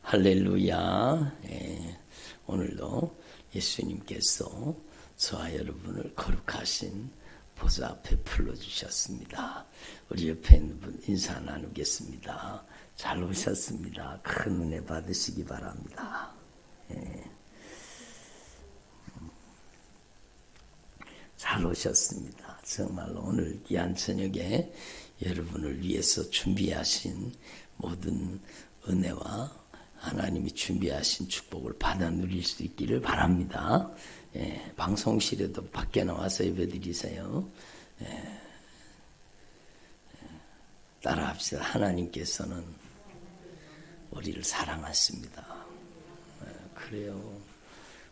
할렐루야. 오늘도 예수님께서 저와 여러분을 거룩하신 보좌 앞에 불러주셨습니다. 우리 옆에 있는 분 인사 나누겠습니다. 잘 오셨습니다. 큰 은혜 받으시기 바랍니다. 잘 오셨습니다. 정말로 오늘 귀한 저녁에 여러분을 위해서 준비하신 모든 은혜와 하나님이 준비하신 축복을 받아 누릴 수 있기를 바랍니다. 방송실에도 밖에 나와서 예배드리세요. 따라합시다. 하나님께서는 우리를 사랑하십니다. 그래요.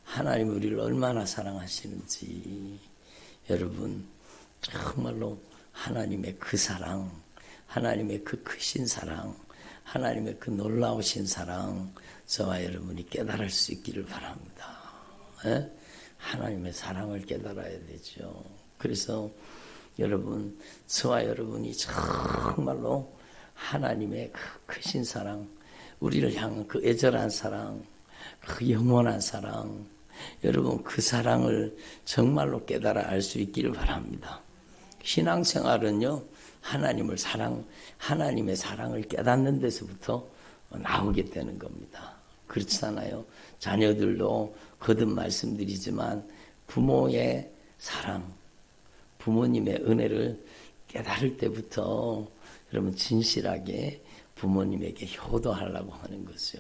하나님 우리를 얼마나 사랑하시는지 여러분 정말로 하나님의 그 사랑, 하나님의 그 크신 사랑, 하나님의 그 놀라우신 사랑 저와 여러분이 깨달을 수 있기를 바랍니다. 하나님의 사랑을 깨달아야 되죠. 그래서 여러분 저와 여러분이 정말로 하나님의 그 크신 사랑, 우리를 향한 그 애절한 사랑, 그 영원한 사랑, 여러분 그 사랑을 정말로 깨달아 알 수 있기를 바랍니다. 신앙생활은요, 하나님의 사랑을 깨닫는 데서부터 나오게 되는 겁니다. 그렇잖아요. 자녀들도 거듭 말씀드리지만 부모의 사랑, 부모님의 은혜를 깨달을 때부터 여러분 진실하게 부모님에게 효도하려고 하는 거죠.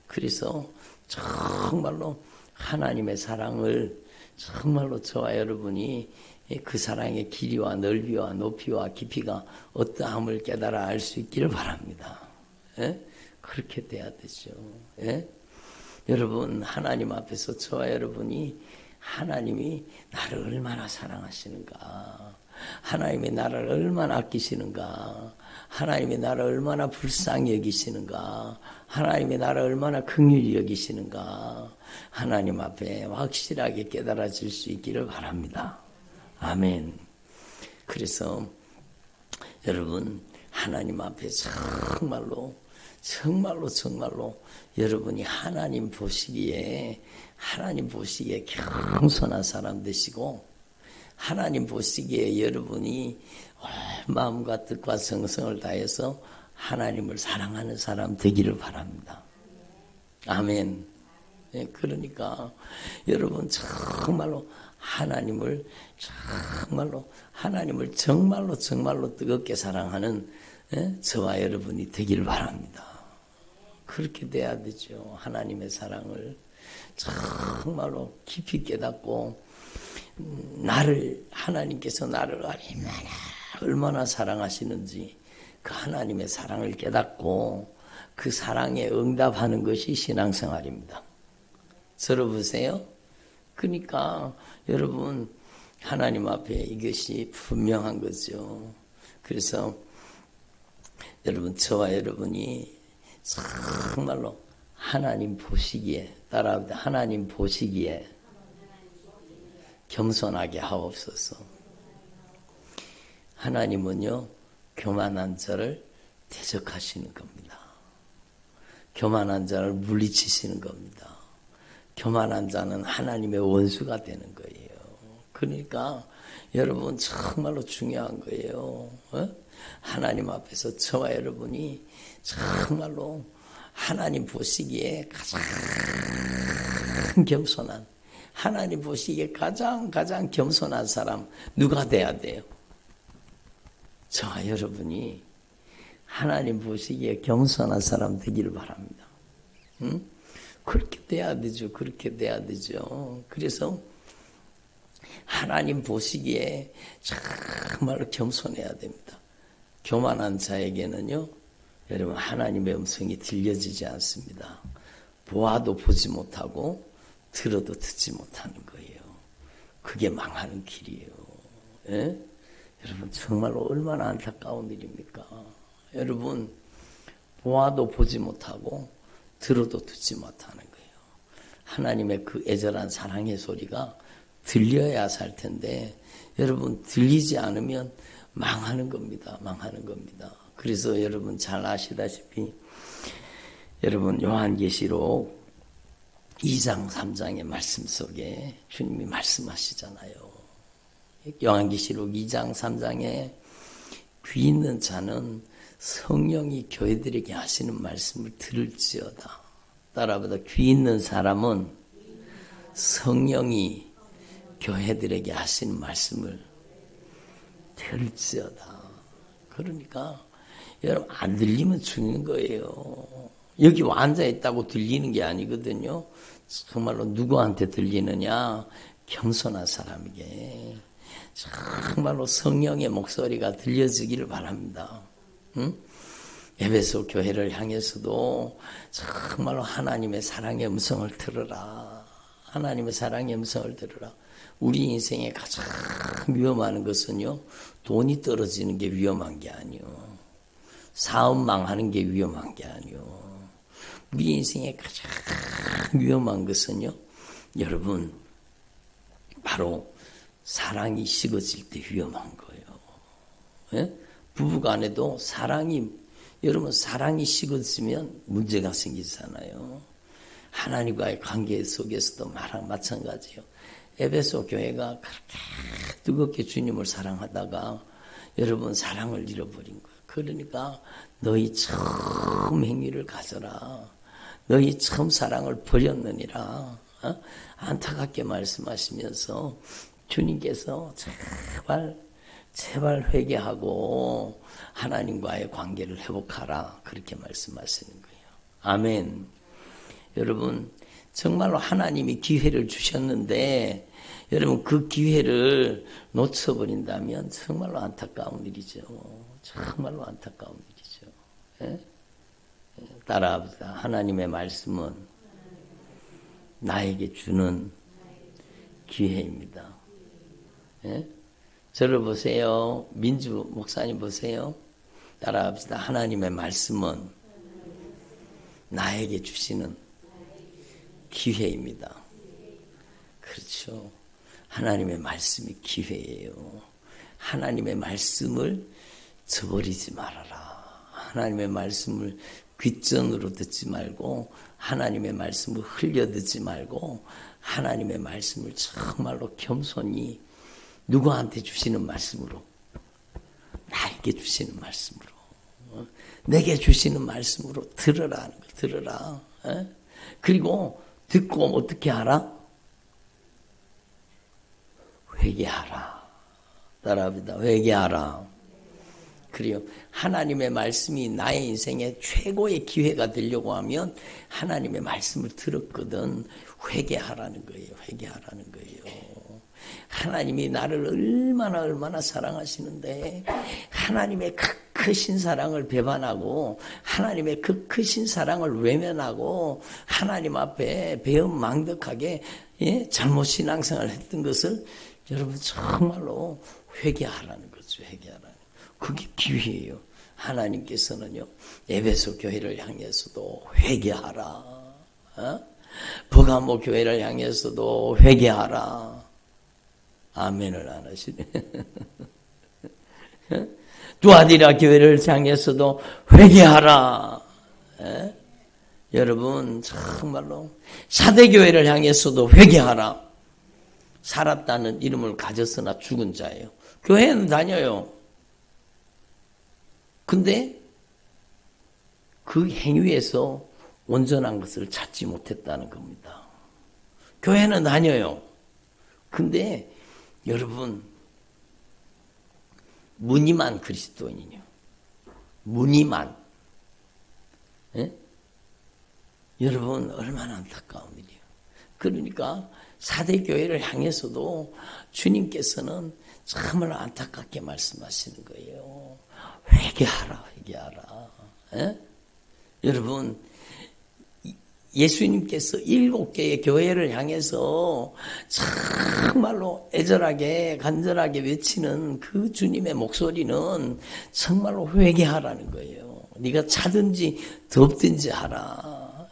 그래서 정말로 하나님의 사랑을 정말로 저와 여러분이 그 사랑의 길이와 넓이와 높이와 깊이가 어떠함을 깨달아 알 수 있기를 바랍니다. 그렇게 돼야 되죠. 여러분 하나님 앞에서 저와 여러분이 하나님이 나를 얼마나 사랑하시는가, 하나님이 나를 얼마나 아끼시는가, 하나님이 나를 얼마나 불쌍히 여기시는가, 하나님이 나를 얼마나 긍휼히 여기시는가, 하나님 앞에 확실하게 깨달아질 수 있기를 바랍니다. 아멘. 그래서 여러분 하나님 앞에 정말로 여러분이 하나님 보시기에 겸손한 사람 되시고, 하나님 보시기에 여러분이 마음과 뜻과 정성을 다해서 하나님을 사랑하는 사람 되기를 바랍니다. 아멘. 그러니까 여러분 정말로 하나님을 정말로 뜨겁게 사랑하는 저와 여러분이 되기를 바랍니다. 그렇게 돼야 되죠. 하나님의 사랑을 정말로 깊이 깨닫고, 하나님께서 나를 얼마나 사랑하시는지 그 하나님의 사랑을 깨닫고 그 사랑에 응답하는 것이 신앙생활입니다. 들어보세요. 그러니까 여러분 하나님 앞에 이것이 분명한 거죠. 그래서 여러분 저와 여러분이 정말로 하나님 보시기에, 따라합니다. 하나님 보시기에 겸손하게 하옵소서. 하나님은요 교만한 자를 대적하시는 겁니다. 교만한 자를 물리치시는 겁니다. 교만한 자는 하나님의 원수가 되는 거예요. 그러니까 여러분 정말로 중요한 거예요. 하나님 앞에서 저와 여러분이 정말로 하나님 보시기에 가장 겸손한, 하나님 보시기에 가장 겸손한 사람 누가 돼야 돼요? 저와 여러분이 하나님 보시기에 겸손한 사람 되기를 바랍니다. 그렇게 돼야 되죠. 그래서 하나님 보시기에 정말로 겸손해야 됩니다. 교만한 자에게는요, 여러분 하나님의 음성이 들려지지 않습니다. 보아도 보지 못하고 들어도 듣지 못하는 거예요. 그게 망하는 길이에요. 여러분 정말로 얼마나 안타까운 일입니까? 여러분 보아도 보지 못하고 들어도 듣지 못하는 거예요. 하나님의 그 애절한 사랑의 소리가 들려야 살 텐데 여러분 들리지 않으면 망하는 겁니다. 그래서 여러분 잘 아시다시피 여러분 요한계시록 2장 3장의 말씀 속에 주님이 말씀하시잖아요. 요한계시록 2장 3장에 귀 있는 자는 성령이 교회들에게 하시는 말씀을 들을지어다. 따라보다 귀 있는 사람은 성령이 교회들에게 하시는 말씀을 들을지어다. 그러니까 여러분 안 들리면 죽는 거예요. 여기 앉아있다고 들리는 게 아니거든요. 정말로 누구한테 들리느냐? 겸손한 사람에게 정말로 성령의 목소리가 들려지기를 바랍니다. 응? 에베소 교회를 향해서도 정말로 하나님의 사랑의 음성을 들으라. 하나님의 사랑의 음성을 들으라. 우리 인생에 가장 위험한 것은요, 돈이 떨어지는 게 위험한 게 아니요, 사업 망하는 게 위험한 게 아니요, 우리 인생에 가장 위험한 것은요, 여러분, 바로 사랑이 식어질 때 위험한 거예요. 예? 부부간에도 여러분 사랑이 식어지면 문제가 생기잖아요. 하나님과의 관계 속에서도 마찬가지예요. 에베소 교회가 그렇게 뜨겁게 주님을 사랑하다가 여러분 사랑을 잃어버린 거예요. 그러니까 너희 처음 행위를 가져라. 너희 처음 사랑을 버렸느니라. 안타깝게 말씀하시면서 주님께서 제발 회개하고 하나님과의 관계를 회복하라. 그렇게 말씀하시는 거예요. 아멘. 여러분 정말로 하나님이 기회를 주셨는데 여러분 그 기회를 놓쳐버린다면 정말로 안타까운 일이죠. 정말로 안타까운 일이죠. 예? 따라합시다. 하나님의 말씀은 나에게 주는 기회입니다. 예? 저를 보세요. 민주 목사님 보세요. 따라합시다. 하나님의 말씀은 나에게 주시는 기회입니다. 그렇죠. 하나님의 말씀이 기회예요. 하나님의 말씀을 저버리지 말아라. 하나님의 말씀을 귓전으로 듣지 말고 하나님의 말씀을 흘려 듣지 말고 하나님의 말씀을 정말로 겸손히 누구한테 주시는 말씀으로, 나에게 주시는 말씀으로, 내게 주시는 말씀으로 들으라는 거, 들으라. 그리고 듣고 어떻게 하라? 회개하라. 따라합니다. 회개하라. 그래요. 하나님의 말씀이 나의 인생에 최고의 기회가 되려고 하면 하나님의 말씀을 들었거든. 회개하라는 거예요. 회개하라는 거예요. 하나님이 나를 얼마나 사랑하시는데 하나님의 그 크신 사랑을 배반하고 하나님의 그 크신 사랑을 외면하고 하나님 앞에 배은망덕하게 잘못 신앙생활을 했던 것을 여러분 정말로 회개하라는 거죠. 회개하라는. 그게 기회예요. 하나님께서는요 에베소 교회를 향해서도 회개하라. 버가모 교회를 향해서도 회개하라. 아멘을 안 하시네. 두아디라 교회를 향해서도 회개하라. 여러분 정말로 사대교회를 향해서도 회개하라. 살았다는 이름을 가졌으나 죽은 자예요. 교회는 다녀요. 근데 그 행위에서 온전한 것을 찾지 못했다는 겁니다. 교회는 다녀요. 근데 여러분 무늬만 그리스도인이요. 무늬만. 여러분 얼마나 안타까운 일이에요. 그러니까 사대교회를 향해서도 주님께서는 정말 안타깝게 말씀하시는 거예요. 회개하라. 회개하라. 여러분 예수님께서 7개의 교회를 향해서 정말로 애절하게 간절하게 외치는 그 주님의 목소리는 정말로 회개하라는 거예요. 네가 차든지 덥든지 하라.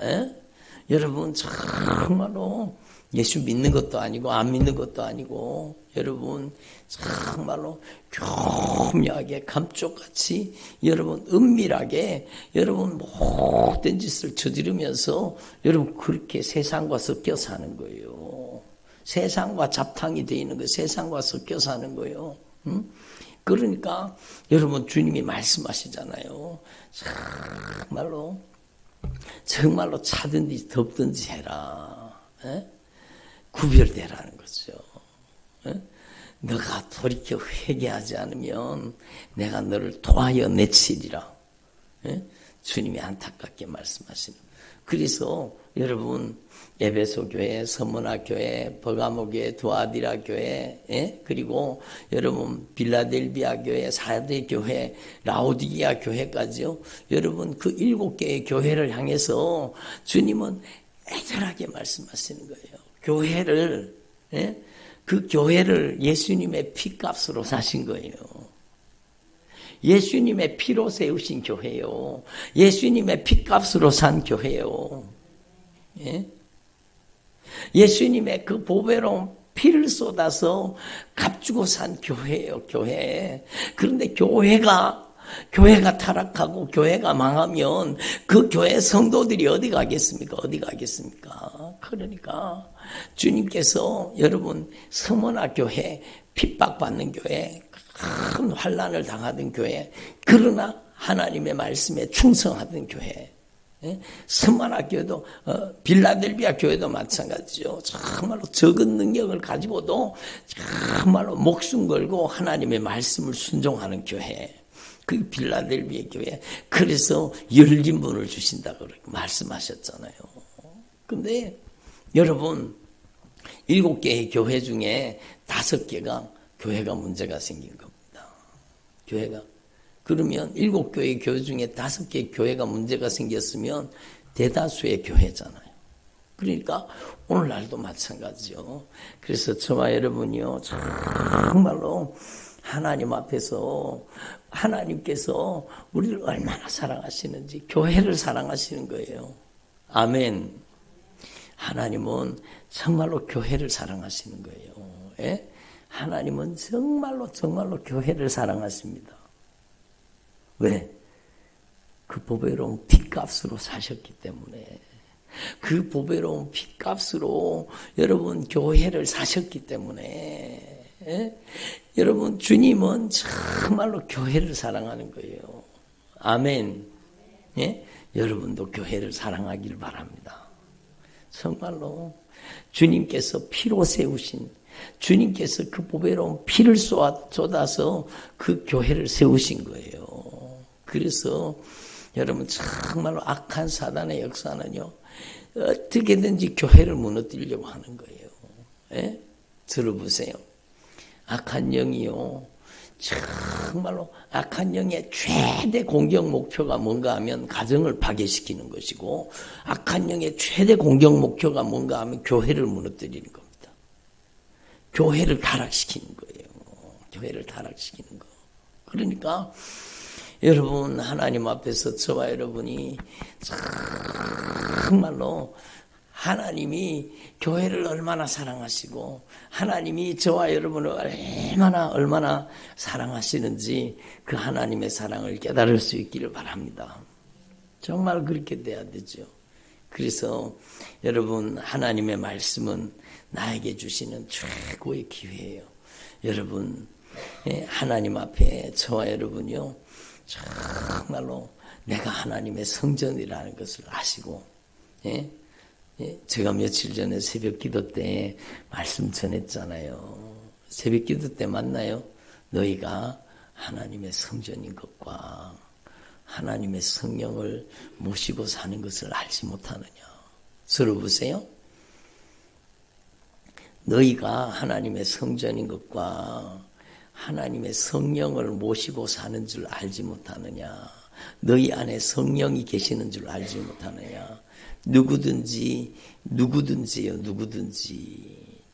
여러분 정말로 예수 믿는 것도 아니고 안 믿는 것도 아니고 여러분 정말로 교묘하게 감쪽같이 여러분 은밀하게 여러분 모든 짓을 저지르면서 여러분 그렇게 세상과 섞여 사는 거예요. 세상과 잡탕이 되어 있는 거예요. 세상과 섞여 사는 거예요. 응? 그러니까 여러분 주님이 말씀하시잖아요. 정말로 차든지 덥든지 해라. 에? 구별되라는 거죠. 에? 너가 돌이켜 회개하지 않으면 내가 너를 토하여 내치리라. 에? 주님이 안타깝게 말씀하시는. 그래서 여러분 에베소 교회, 서문화 교회, 버가모 교회, 두아디라 교회, 그리고 여러분 빌라델비아 교회, 사대 교회, 라오디게아 교회까지요. 여러분 그 7개의 교회를 향해서 주님은 애절하게 말씀하시는 거예요. 교회를 그 교회를 예수님의 피값으로 사신 거예요. 예수님의 피로 세우신 교회요. 예수님의 피값으로 산 교회요. 예? 예수님의 그 보배로운 피를 쏟아서 값주고 산 교회예요. 교회. 그런데 교회가 타락하고 교회가 망하면 그 교회 성도들이 어디 가겠습니까? 어디 가겠습니까? 그러니까 주님께서 여러분 서문화 교회, 핍박받는 교회, 큰 환난을 당하던 교회, 그러나 하나님의 말씀에 충성하던 교회, 서문화 교회도 빌라델비아 교회도 마찬가지죠. 정말로 적은 능력을 가지고도 정말로 목숨 걸고 하나님의 말씀을 순종하는 교회, 그 빌라델비아 교회. 그래서 열린 문을 주신다고 말씀하셨잖아요. 근데 여러분 7개의 교회 중에 5개가 교회가 문제가 생긴 겁니다. 교회가. 그러면 7교회 교회 중에 5개의 교회가 문제가 생겼으면 대다수의 교회잖아요. 그러니까 오늘날도 마찬가지죠. 그래서 저와 여러분이요, 정말로 하나님 앞에서 하나님께서 우리를 얼마나 사랑하시는지, 교회를 사랑하시는 거예요. 아멘. 하나님은 정말로 교회를 사랑하시는 거예요. 예? 하나님은 정말로 교회를 사랑하십니다. 왜? 그 보배로운 피값으로 사셨기 때문에. 그 보배로운 피값으로 여러분 교회를 사셨기 때문에. 예? 여러분 주님은 정말로 교회를 사랑하는 거예요. 아멘. 예? 여러분도 교회를 사랑하기를 바랍니다. 정말로 주님께서 피로 세우신, 주님께서 그 보배로운 피를 쏟아서 그 교회를 세우신 거예요. 그래서 여러분 정말로 악한 사단의 역사는요, 어떻게든지 교회를 무너뜨리려고 하는 거예요. 예? 들어보세요. 악한 영이요, 정말로 악한 영의 최대 공격 목표가 뭔가 하면 가정을 파괴시키는 것이고, 악한 영의 최대 공격 목표가 뭔가 하면 교회를 무너뜨리는 겁니다. 교회를 타락시키는 거예요. 교회를 타락시키는 거. 그러니까 여러분 하나님 앞에서 저와 여러분이 정말로 하나님이 교회를 얼마나 사랑하시고 하나님이 저와 여러분을 얼마나 사랑하시는지 그 하나님의 사랑을 깨달을 수 있기를 바랍니다. 정말 그렇게 돼야 되죠. 그래서 여러분 하나님의 말씀은 나에게 주시는 최고의 기회예요. 여러분 하나님 앞에 저와 여러분이요, 정말로 내가 하나님의 성전이라는 것을 아시고, 제가 며칠 전에 새벽 기도 때 말씀 전했잖아요. 새벽 기도 때 맞나요? 너희가 하나님의 성전인 것과 하나님의 성령을 모시고 사는 것을 알지 못하느냐. 들어보세요. 너희가 하나님의 성전인 것과 하나님의 성령을 모시고 사는 줄 알지 못하느냐. 너희 안에 성령이 계시는 줄 알지 못하느냐. 누구든지.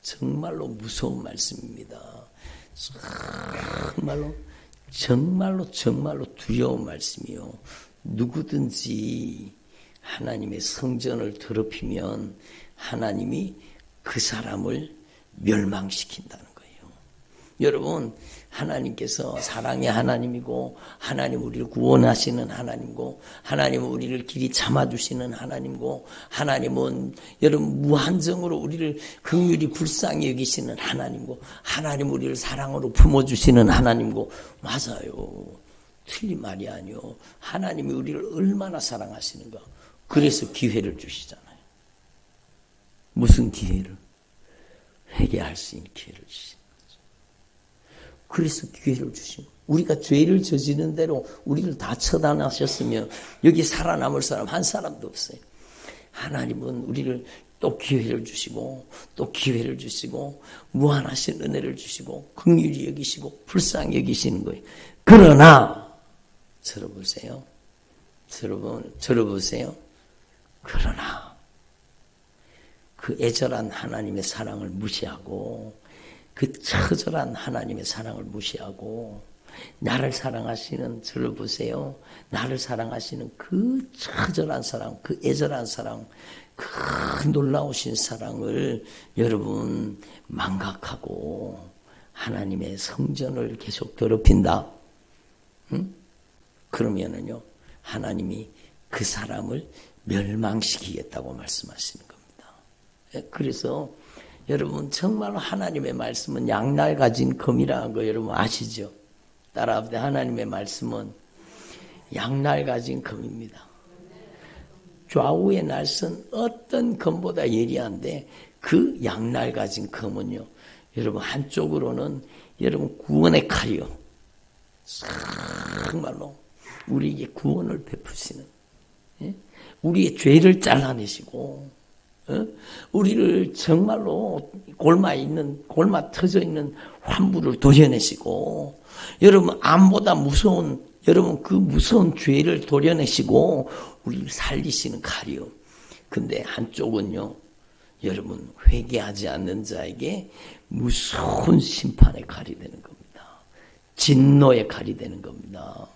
정말로 무서운 말씀입니다. 정말로 두려운 말씀이요. 누구든지 하나님의 성전을 더럽히면 하나님이 그 사람을 멸망시킨다는 거예요. 여러분, 하나님께서 사랑의 하나님이고 하나님 우리를 구원하시는 하나님이고 하나님은 우리를 길이 참아주시는 하나님이고 하나님은 여러분 무한정으로 우리를 긍휼히 불쌍히 여기시는 하나님이고 하나님 우리를 사랑으로 품어주시는 하나님이고 맞아요. 틀린 말이 아니요. 하나님이 우리를 얼마나 사랑하시는가. 그래서 기회를 주시잖아요. 무슨 기회를? 회개할 수 있는 기회를 주시는 거죠. 그래서 기회를 주신 거예요. 우리가 죄를 저지른 대로 우리를 다 처단하셨으면 여기 살아남을 사람 한 사람도 없어요. 하나님은 우리를 또 기회를 주시고 또 기회를 주시고 무한하신 은혜를 주시고 긍휼히 여기시고 불쌍히 여기시는 거예요. 그러나 들어보세요. 여러분 들어보세요. 그러나 그 애절한 하나님의 사랑을 무시하고 그 처절한 하나님의 사랑을 무시하고 나를 사랑하시는 저를 보세요. 나를 사랑하시는 그 처절한 사랑, 그 애절한 사랑, 그 놀라우신 사랑을 여러분 망각하고 하나님의 성전을 계속 더럽힌다. 응? 그러면은요 하나님이 그 사람을 멸망시키겠다고 말씀하시는 겁니다. 그래서 여러분 정말로 하나님의 말씀은 양날 가진 검이라는 거 여러분 아시죠? 따라합니다. 하나님의 말씀은 양날 가진 검입니다. 좌우의 날선 어떤 검보다 예리한데 그 양날 가진 검은요. 여러분 한쪽으로는 여러분 구원의 칼이요. 정말로 우리에게 구원을 베푸시는 우리의 죄를 잘라내시고 우리를 정말로 골마 터져 있는 환부를 도려내시고 여러분 암보다 무서운 여러분 그 무서운 죄를 도려내시고 우리를 살리시는 칼이요. 근데 한쪽은요. 여러분 회개하지 않는 자에게 무서운 심판의 칼이 되는 겁니다. 진노의 칼이 되는 겁니다.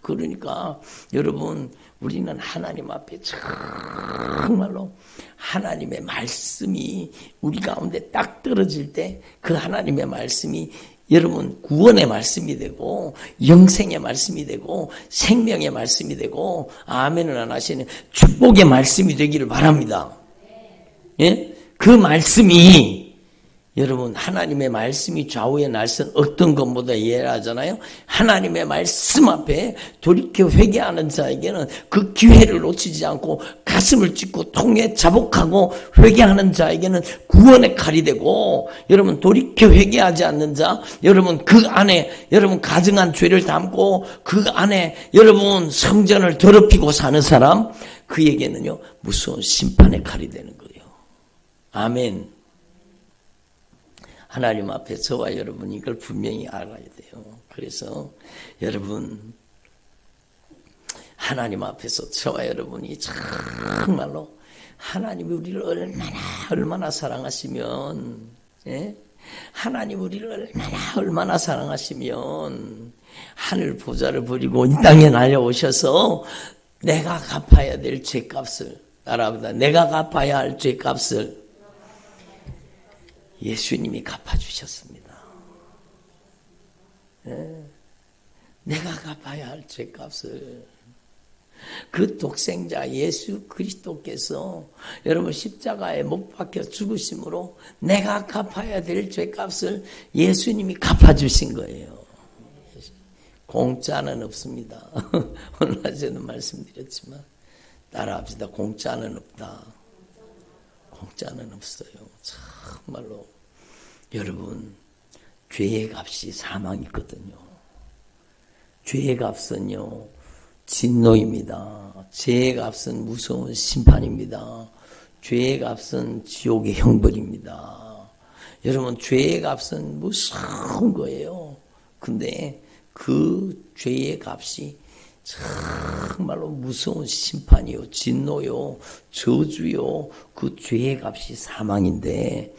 그러니까 여러분 우리는 하나님 앞에 정말로 하나님의 말씀이 우리 가운데 딱 떨어질 때 그 하나님의 말씀이 여러분 구원의 말씀이 되고 영생의 말씀이 되고 생명의 말씀이 되고 아멘을 안 하시는 축복의 말씀이 되기를 바랍니다. 예? 그 말씀이 여러분 하나님의 말씀이 좌우에 날선 어떤 것보다 예하잖아요. 하나님의 말씀 앞에 돌이켜 회개하는 자에게는 그 기회를 놓치지 않고 가슴을 찢고 통에 자복하고 회개하는 자에게는 구원의 칼이 되고 여러분 돌이켜 회개하지 않는 자 여러분 그 안에 여러분 가증한 죄를 담고 그 안에 여러분 성전을 더럽히고 사는 사람 그에게는요 무서운 심판의 칼이 되는 거예요. 아멘. 하나님 앞에 저와 여러분이 이걸 분명히 알아야 돼요. 그래서 여러분 하나님 앞에서 저와 여러분이 정말로 하나님이 우리를 얼마나 사랑하시면 하나님 우리를 얼마나 사랑하시면 하늘 보좌를 버리고 이 땅에 날려오셔서 내가 갚아야 될 죄값을 따라합니다. 내가 갚아야 할 죄값을 예수님이 갚아주셨습니다. 내가 갚아야 할 죄값을 그 독생자 예수 그리스도께서 여러분 십자가에 못 박혀 죽으심으로 내가 갚아야 될 죄값을 예수님이 갚아주신 거예요. 공짜는 없습니다. 오늘 낮에도 말씀드렸지만 따라합시다. 공짜는 없다. 공짜는 없어요. 정말로 여러분 죄의 값이 사망이거든요. 죄의 값은요 진노입니다. 죄의 값은 무서운 심판입니다. 죄의 값은 지옥의 형벌입니다. 여러분 죄의 값은 무서운 거예요. 근데 그 죄의 값이 정말로 무서운 심판이요, 진노요, 저주요, 그 죄의 값이 사망인데,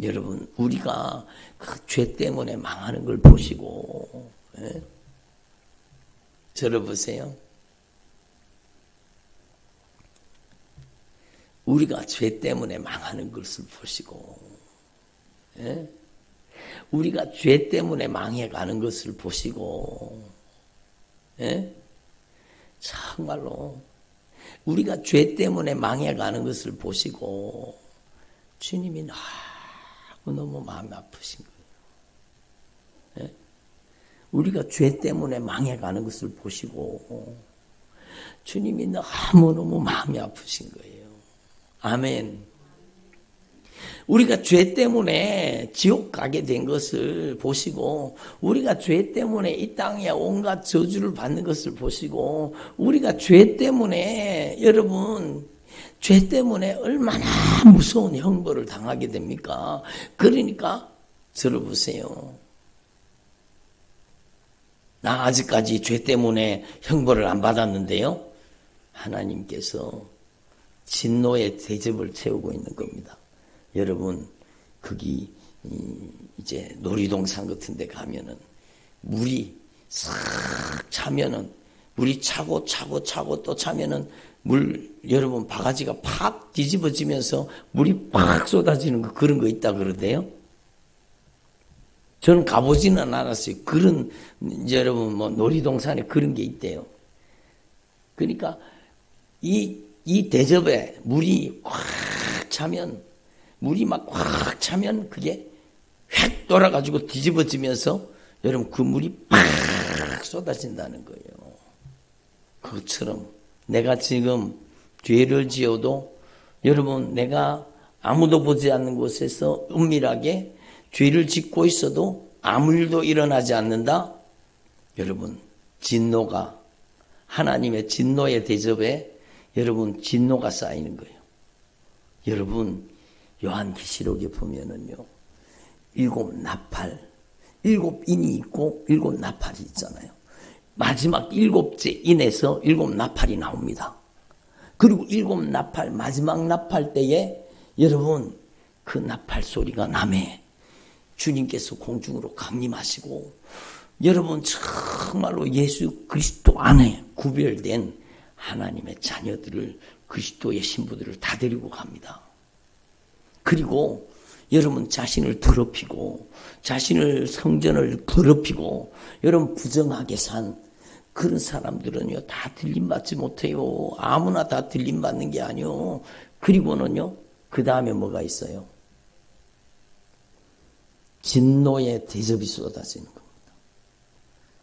여러분, 우리가 그 죄 때문에 망하는 걸 보시고, 저를 보세요. 우리가 죄 때문에 망하는 것을 보시고, 예? 우리가 죄 때문에 망해가는 것을 보시고, 예? 정말로 우리가 죄 때문에 망해가는 것을 보시고 주님이 너무 마음이 아프신 거예요. 예? 우리가 죄 때문에 망해가는 것을 보시고 주님이 너무너무 마음이 아프신 거예요. 아멘. 우리가 죄 때문에 지옥 가게 된 것을 보시고, 우리가 죄 때문에 이 땅에 온갖 저주를 받는 것을 보시고, 우리가 죄 때문에, 여러분, 죄 때문에 얼마나 무서운 형벌을 당하게 됩니까? 그러니까 저를 보세요. 나 아직까지 죄 때문에 형벌을 안 받았는데요. 하나님께서 진노의 대접을 채우고 있는 겁니다. 여러분, 거기 이제 놀이동산 같은 데 가면은 물이 싹 차면은, 물이 차고 또 차면은 여러분 바가지가 팍 뒤집어지면서 물이 팍 쏟아지는 거, 그런 거 있다 그러대요. 저는 가보지는 않았어요. 그런, 여러분 뭐 놀이동산에 그런 게 있대요. 그러니까 이 대접에 물이 꽉 차면, 물이 막 꽉 차면 그게 휙 돌아가지고 뒤집어지면서 여러분 그 물이 팍 쏟아진다는 거예요. 그것처럼 내가 지금 죄를 지어도, 여러분 내가 아무도 보지 않는 곳에서 은밀하게 죄를 짓고 있어도 아무 일도 일어나지 않는다? 여러분, 진노가, 하나님의 진노의 대접에 여러분 진노가 쌓이는 거예요. 여러분, 요한계시록에 보면은요, 7 나팔, 7 인이 있고 7 나팔이 있잖아요. 마지막 7째 인에서 7 나팔이 나옵니다. 그리고 7 나팔, 마지막 나팔 때에 여러분 그 나팔 소리가 나매 주님께서 공중으로 강림하시고, 여러분 정말로 예수 그리스도 안에 구별된 하나님의 자녀들을, 그리스도의 신부들을 다 데리고 갑니다. 그리고 여러분 자신을 더럽히고, 자신을 성전을 더럽히고, 여러분 부정하게 산 그런 사람들은요, 다 들림받지 못해요. 아무나 다 들림받는 게 아니요. 그리고는요, 그 다음에 뭐가 있어요? 진노의 대접이 쏟아지는 겁니다.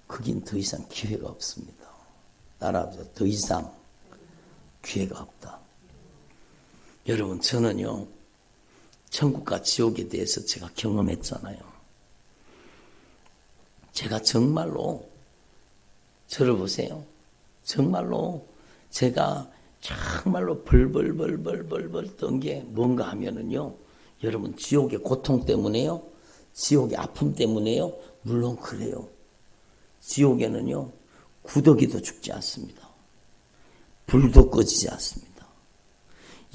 거긴 더 이상 기회가 없습니다. 따라하세요. 더 이상 기회가 없다. 여러분, 저는요, 천국과 지옥에 대해서 제가 경험했잖아요. 제가 정말로, 저를 보세요. 정말로 제가 정말로 벌벌 떤 게 뭔가 하면은요, 여러분 지옥의 고통 때문에요, 지옥의 아픔 때문에요. 물론 그래요. 지옥에는요, 구더기도 죽지 않습니다. 불도 꺼지지 않습니다.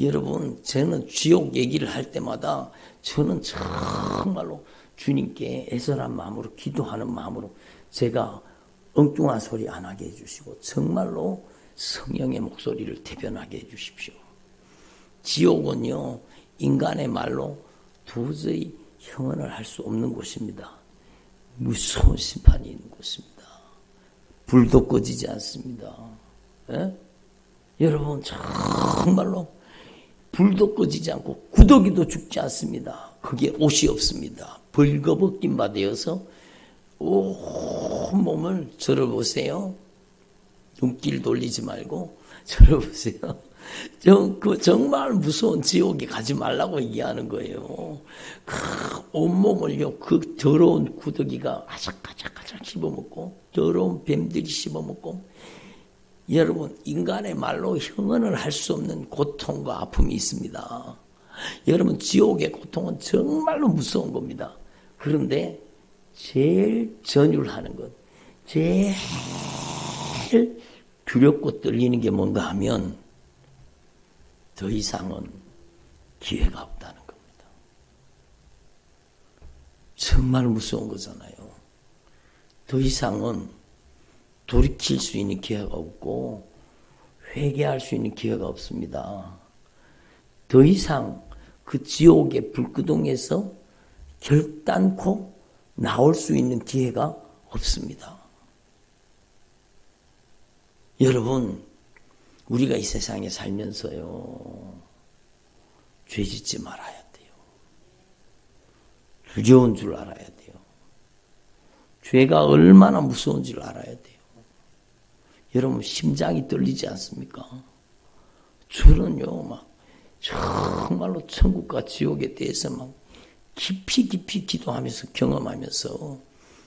여러분, 저는 지옥 얘기를 할 때마다 저는 정말로 주님께 애절한 마음으로, 기도하는 마음으로, 제가 엉뚱한 소리 안 하게 해주시고 정말로 성령의 목소리를 대변하게 해주십시오. 지옥은요, 인간의 말로 도저히 형언을 할 수 없는 곳입니다. 무서운 심판이 있는 곳입니다. 불도 꺼지지 않습니다. 에? 여러분, 정말로 불도 꺼지지 않고 구더기도 죽지 않습니다. 거기에 옷이 없습니다. 벌거벗긴 바 되어서 온 몸을, 저를 보세요. 눈길 돌리지 말고 저를 보세요. 정말 무서운 지옥에 가지 말라고 얘기하는 거예요. 온몸을요, 그 더러운 구더기가 아작아작 씹어먹고, 더러운 뱀들이 씹어먹고, 여러분, 인간의 말로 형언을 할 수 없는 고통과 아픔이 있습니다. 여러분, 지옥의 고통은 정말로 무서운 겁니다. 그런데 제일 전율하는 것, 제일 두렵고 떨리는 게 뭔가 하면 더 이상은 기회가 없다는 겁니다. 정말 무서운 거잖아요. 더 이상은 돌이킬 수 있는 기회가 없고 회개할 수 있는 기회가 없습니다. 더 이상 그 지옥의 불구덩에서 결단코 나올 수 있는 기회가 없습니다. 여러분, 우리가 이 세상에 살면서요, 죄 짓지 말아야 돼요. 두려운 줄 알아야 돼요. 죄가 얼마나 무서운 줄 알아야 돼요. 여러분, 심장이 떨리지 않습니까? 저는요, 막 정말로 천국과 지옥에 대해서 막 깊이 기도하면서 경험하면서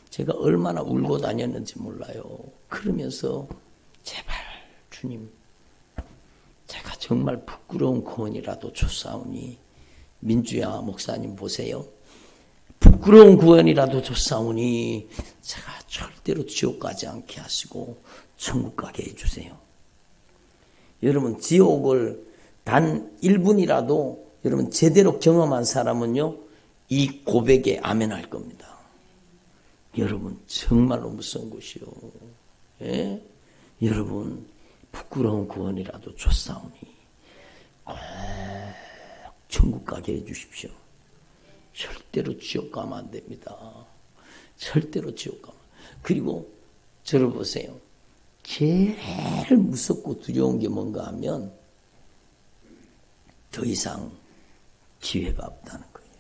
제가 얼마나 울고 다녔는지 몰라요. 그러면서 제발 주님, 제가 정말 부끄러운 구원이라도 줬사오니, 민주야 목사님 보세요. 부끄러운 구원이라도 줬사오니 제가 절대로 지옥 가지 않게 하시고 천국 가게 해주세요. 여러분, 지옥을 단 1분이라도 여러분 제대로 경험한 사람은요, 이 고백에 아멘 할 겁니다. 여러분, 정말로 무서운 것이요. 예? 여러분, 부끄러운 구원이라도 줬사오니 꼭 천국 가게 해주십시오. 절대로 지옥 가면 안 됩니다. 절대로 지옥 가면. 그리고 저를 보세요. 제일 무섭고 두려운 게 뭔가 하면 더 이상 기회가 없다는 거예요.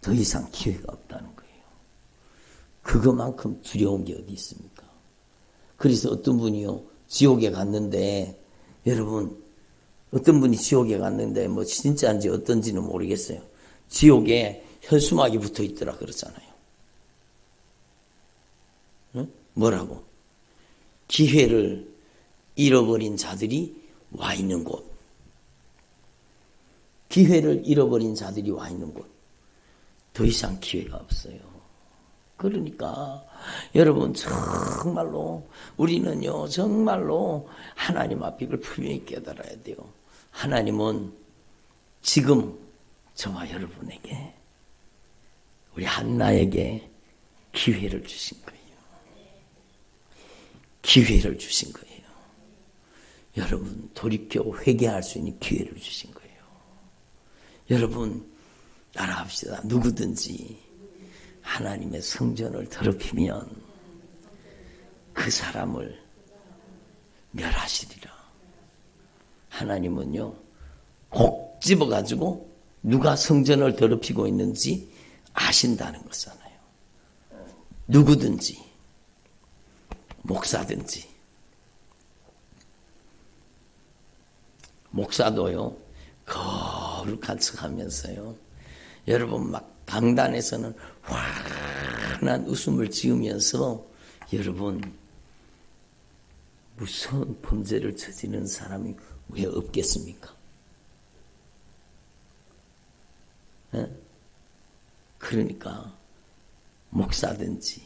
더 이상 기회가 없다는 거예요. 그것만큼 두려운 게 어디 있습니까? 그래서 어떤 분이요, 지옥에 갔는데, 여러분, 어떤 분이 지옥에 갔는데, 뭐, 진짜인지 어떤지는 모르겠어요. 지옥에 현수막이 붙어 있더라 그러잖아요. 응? 뭐라고? 기회를 잃어버린 자들이 와 있는 곳. 기회를 잃어버린 자들이 와 있는 곳. 더 이상 기회가 없어요. 그러니까 여러분, 정말로 우리는요, 정말로 하나님 앞에 이걸 분명히 깨달아야 돼요. 하나님은 지금 저와 여러분에게, 우리 한나에게 기회를 주신 거예요. 기회를 주신 거예요. 여러분, 돌이켜 회개할 수 있는 기회를 주신 거예요. 여러분, 따라합시다. 누구든지 하나님의 성전을 더럽히면 그 사람을 멸하시리라. 하나님은요, 꼭 집어가지고 누가 성전을 더럽히고 있는지 아신다는 거잖아요. 누구든지, 목사든지. 목사도요, 거룩한 척 하면서요, 여러분 막 강단에서는 환한 웃음을 지으면서 여러분 무서운 범죄를 저지르는 사람이 왜 없겠습니까? 네? 그러니까 목사든지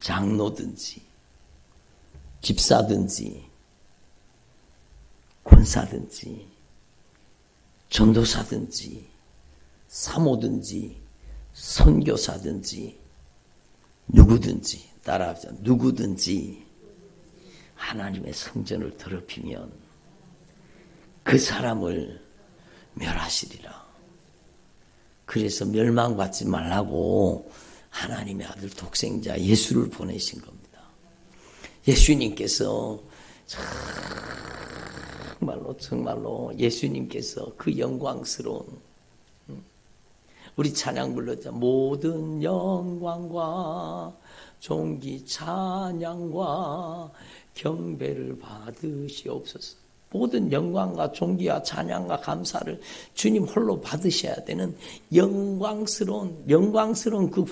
장로든지 집사든지 권사든지 전도사든지 사모든지 선교사든지 누구든지, 따라합시다. 누구든지 하나님의 성전을 더럽히면 그 사람을 멸하시리라. 그래서 멸망받지 말라고 하나님의 아들 독생자 예수를 보내신 겁니다. 예수님께서 정말로 예수님께서 그 영광스러운, 우리 찬양 불렀죠. 모든 영광과 존귀 찬양과 경배를 받으시옵소서. 모든 영광과 존귀와 찬양과 감사를 주님 홀로 받으셔야 되는 영광스러운 그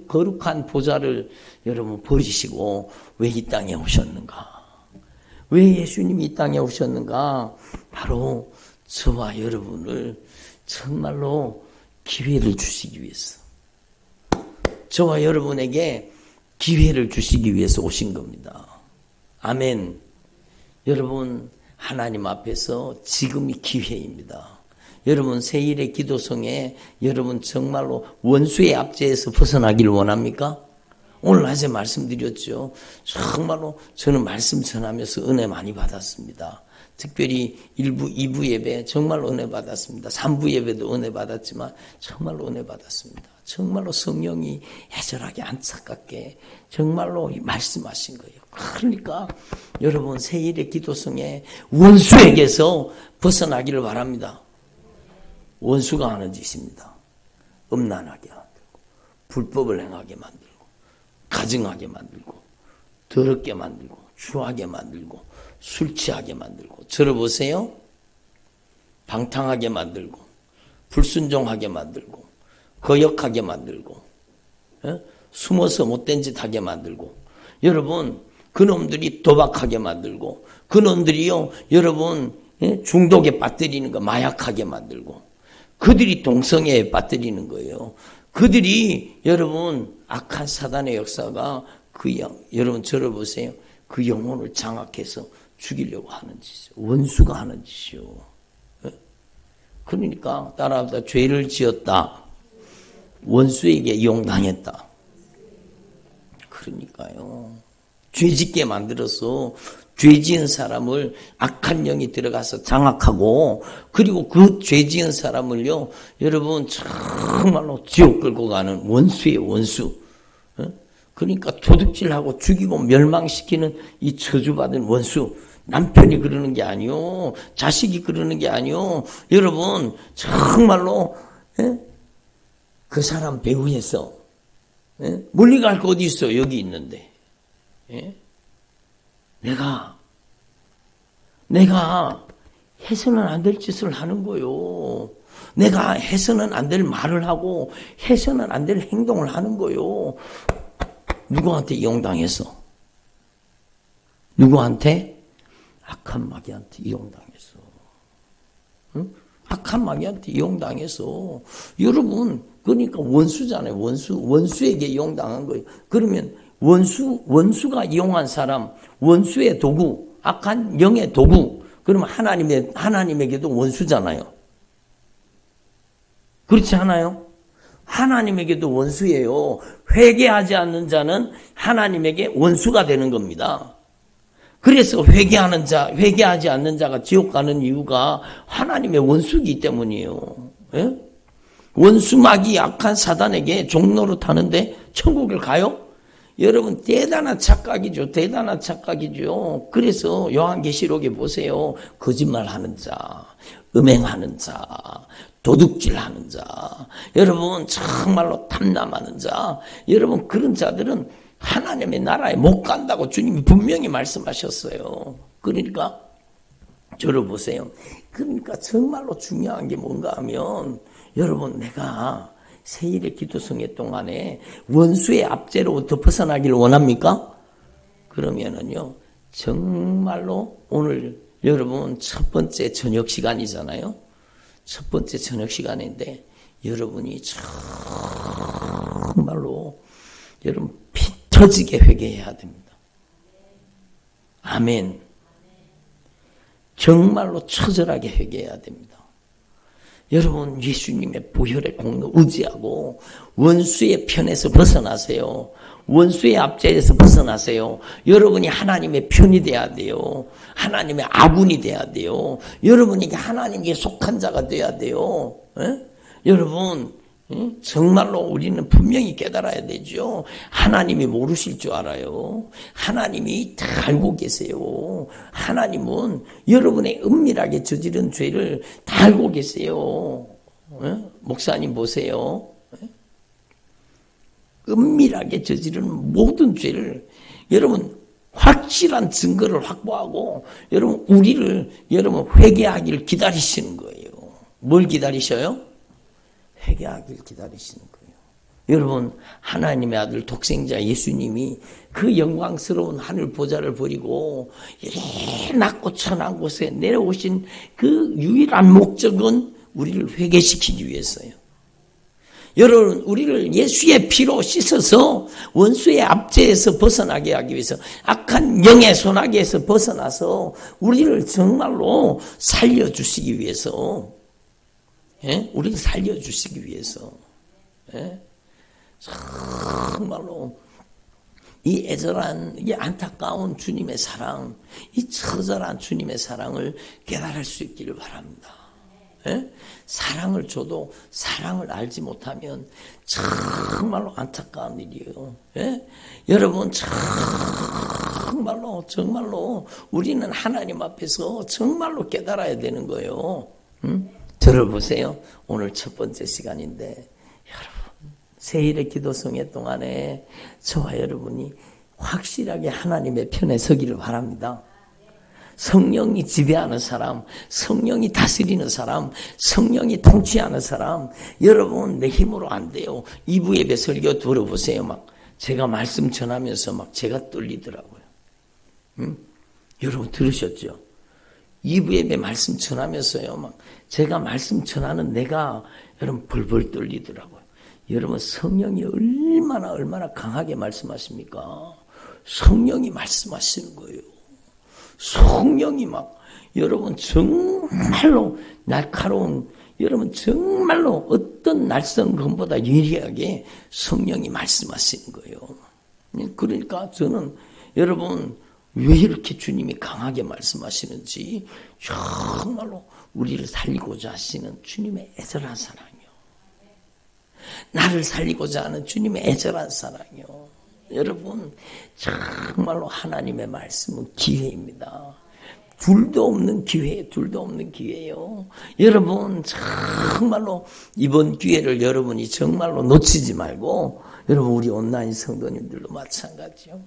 거룩한 보좌를 여러분 버리시고 왜 이 땅에 오셨는가? 왜 예수님이 이 땅에 오셨는가? 바로 저와 여러분을 정말로 기회를 주시기 위해서, 저와 여러분에게 기회를 주시기 위해서 오신 겁니다. 아멘. 여러분, 하나님 앞에서 지금이 기회입니다. 여러분, 새일의 기도성에 여러분 정말로 원수의 압제에서 벗어나기를 원합니까? 오늘 낮에 말씀드렸죠. 정말로 저는 말씀 전하면서 은혜 많이 받았습니다. 특별히 1부, 2부 예배 정말 은혜 받았습니다. 3부 예배도 은혜 받았지만 정말로 은혜 받았습니다. 정말로 성령이 애절하게 안타깝게 정말로 말씀하신 거예요. 그러니까 여러분 새일의 기도성에 원수에게서 벗어나기를 바랍니다. 원수가 하는 짓입니다. 음란하게 만들고 불법을 행하게 만들고 가증하게 만들고 더럽게 만들고 추하게 만들고 술 취하게 만들고 들어보세요. 방탕하게 만들고 불순종하게 만들고 거역하게 만들고 숨어서 못된 짓 하게 만들고 여러분 그놈들이 도박하게 만들고 그놈들이요 여러분 중독에 빠뜨리는 거 마약하게 만들고 그들이 동성애에 빠뜨리는 거예요. 그들이 여러분 악한 사단의 역사가 여러분 들어보세요. 그 영혼을 장악해서 죽이려고 하는 짓이요. 원수가 하는 짓이요. 그러니까 따라합시다. 죄를 지었다. 원수에게 이용당했다. 그러니까요. 죄짓게 만들어서 죄지은 사람을 악한 영이 들어가서 장악하고 그리고 그 죄지은 사람을요 여러분 정말로 지옥 끌고 가는 원수예요. 원수. 그러니까 도둑질하고 죽이고 멸망시키는 이 저주받은 원수. 남편이 그러는 게 아니요. 자식이 그러는 게 아니요. 여러분 정말로 그 사람 배후에서 멀리 갈 거 어디 있어. 여기 있는데 내가 해서는 안 될 짓을 하는 거요. 내가 해서는 안 될 말을 하고 해서는 안 될 행동을 하는 거요. 누구한테 이용당해서? 누구한테? 악한 마귀한테 이용당해서. 응? 악한 마귀한테 이용당해서. 여러분, 그러니까 원수잖아요. 원수에게 이용당한 거예요. 그러면 원수가 이용한 사람, 원수의 도구, 악한 영의 도구, 그러면 하나님에게도 원수잖아요. 그렇지 않아요? 하나님에게도 원수예요. 회개하지 않는 자는 하나님에게 원수가 되는 겁니다. 그래서 회개하지 않는 자가 지옥 가는 이유가 하나님의 원수이기 때문이에요. 예? 원수마귀 악한 사단에게 종로로 타는데 천국을 가요? 여러분 대단한 착각이죠. 대단한 착각이죠. 그래서 요한계시록에 보세요. 거짓말하는 자, 음행하는 자, 도둑질하는 자, 여러분 정말로 탐남하는 자, 여러분 그런 자들은 하나님의 나라에 못 간다고 주님이 분명히 말씀하셨어요. 그러니까 저를 보세요. 그러니까 정말로 중요한 게 뭔가 하면 여러분 내가 새일의 기도성회 동안에 원수의 압제로부터 벗어나기를 원합니까? 그러면은요 정말로 오늘 여러분 첫 번째 저녁 시간이잖아요. 첫 번째 저녁 시간인데 여러분이 정말로 여러분 피 터지게 회개해야 됩니다. 아멘. 정말로 처절하게 회개해야 됩니다. 여러분 예수님의 보혈의 공로 의지하고 원수의 편에서 벗어나세요. 원수의 압제에서 벗어나세요. 여러분이 하나님의 편이 돼야 돼요. 하나님의 아군이 돼야 돼요. 여러분이 하나님께 속한 자가 돼야 돼요. 여러분 정말로 우리는 분명히 깨달아야 되죠. 하나님이 모르실 줄 알아요. 하나님이 다 알고 계세요. 하나님은 여러분의 은밀하게 저지른 죄를 다 알고 계세요. 목사님 보세요. 은밀하게 저지른 모든 죄를 여러분 확실한 증거를 확보하고 여러분 회개하기를 기다리시는 거예요. 뭘 기다리셔요? 회개하길 기다리시는 거예요. 여러분 하나님의 아들 독생자 예수님이 그 영광스러운 하늘 보좌를 버리고 낮고 천한 곳에 내려오신 그 유일한 목적은 우리를 회개시키기 위해서요. 여러분 우리를 예수의 피로 씻어서 원수의 압제에서 벗어나게 하기 위해서 악한 영의 손아귀에서 벗어나서 우리를 정말로 살려주시기 위해서 우리를 살려주시기 위해서 정말로 이 애절한, 이 안타까운 주님의 사랑, 이 처절한 주님의 사랑을 깨달을 수 있기를 바랍니다. 예? 사랑을 줘도 사랑을 알지 못하면 정말로 안타까운 일이에요. 예? 여러분, 정말로 우리는 하나님 앞에서 정말로 깨달아야 되는 거예요. 들어보세요. 오늘 첫 번째 시간인데, 여러분, 세일의 기도성회 동안에 저와 여러분이 확실하게 하나님의 편에 서기를 바랍니다. 성령이 지배하는 사람, 성령이 다스리는 사람, 성령이 통치하는 사람, 여러분 내 힘으로 안 돼요. 2부 예배 설교 들어보세요. 막 제가 말씀 전하면서 막 제가 떨리더라고요. 여러분 들으셨죠? 2부 예배 말씀 전하면서요. 막 제가 말씀 전하는 내가 여러분 벌벌 떨리더라고요. 여러분 성령이 얼마나 강하게 말씀하십니까? 성령이 말씀하시는 거예요. 성령이 막 여러분 정말로 날카로운, 여러분 정말로 어떤 날성검보다 예리하게 성령이 말씀하시는 거예요. 그러니까 저는 여러분 왜 이렇게 주님이 강하게 말씀하시는지 정말로 우리를 살리고자 하시는 주님의 애절한 사랑이요. 나를 살리고자 하는 주님의 애절한 사랑이요. 여러분 정말로 하나님의 말씀은 기회입니다. 둘도 없는 기회예요. 여러분 정말로 이번 기회를 여러분이 정말로 놓치지 말고, 여러분 우리 온라인 성도님들도 마찬가지요.